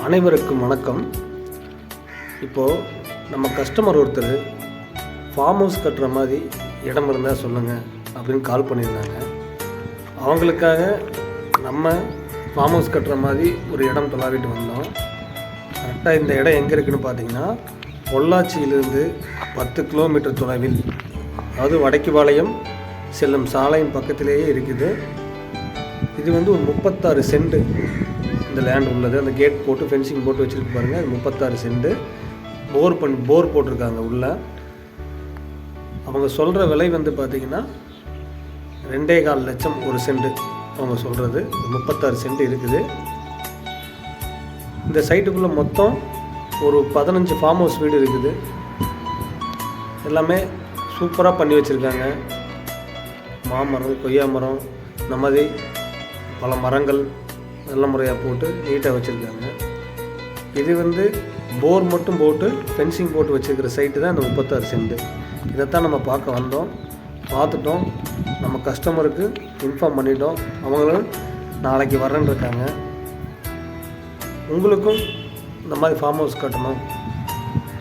அனைவருக்கும் வணக்கம். இப்போது நம்ம கஸ்டமர் ஒருத்தர் ஃபார்ம் ஹவுஸ் கட்டுற மாதிரி இடம் இருந்தால் சொல்லுங்கள் அப்படின்னு கால் பண்ணியிருந்தாங்க. அவங்களுக்காக நம்ம ஃபார்ம் ஹவுஸ் கட்டுற மாதிரி ஒரு இடம் தொலாவிட்டு வந்தோம். கரெக்டாக இந்த இடம் எங்கே இருக்குதுன்னு பார்த்தீங்கன்னா, பொள்ளாச்சியிலிருந்து 10 கிலோமீட்டர் தொலைவில், அதாவது வடக்குபாளையம் செல்லும் சாலையின் பக்கத்திலேயே இருக்குது. இது ஒரு 36 சென்ட் இந்த லேண்ட் உள்ளது. அந்த கேட் போட்டு ஃபென்சிங் போட்டு வச்சுருக்கு பாருங்கள். அது 36 சென்ட். போர் போட்டிருக்காங்க உள்ள. அவங்க சொல்கிற விலை பார்த்திங்கன்னா 2.25 லட்சம் ஒரு சென்ட். அவங்க சொல்கிறது 36 சென்ட் இருக்குது. இந்த சைட்டுக்குள்ளே மொத்தம் ஒரு 15 ஃபார்ம் ஹவுஸ் வீடு இருக்குது. எல்லாமே சூப்பராக பண்ணி வச்சுருக்காங்க. மாமரம், கொய்யா மரம், இந்த மாதிரி பல மரங்கள் நல்ல முறையாக போட்டு நீட்டாக வச்சுருக்காங்க. இது போர் மட்டும் போட்டு ஃபென்சிங் போட்டு வச்சுருக்கிற சைட்டு தான் இந்த 36 சென்ட். இதைத்தான் நம்ம பார்க்க வந்தோம். பார்த்துட்டோம். நம்ம கஸ்டமருக்கு இன்ஃபார்ம் பண்ணிட்டோம். அவங்களும் நாளைக்கு வரேன்னு இருக்காங்க. உங்களுக்கும் இந்த மாதிரி ஃபார்ம் ஹவுஸ் கட்டணும்,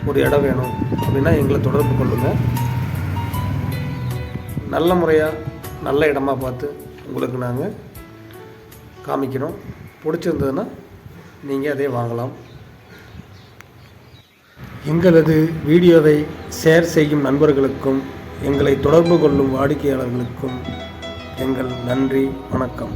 ஒரு இடம் வேணும் அப்படின்னா எங்களை தொடர்பு கொள்ளுங்கள். நல்ல முறையாக நல்ல இடமா பார்த்து உங்களுக்கு நாங்கள் காமிக்கிறோம். பிடிச்சிருந்ததுன்னா நீங்கள் அதே வாங்கலாம். எங்களது வீடியோவை ஷேர் செய்யும் நண்பர்களுக்கும் எங்களை தொடர்பு கொள்ளும் வாடிக்கையாளர்களுக்கும் எங்கள் நன்றி, வணக்கம்.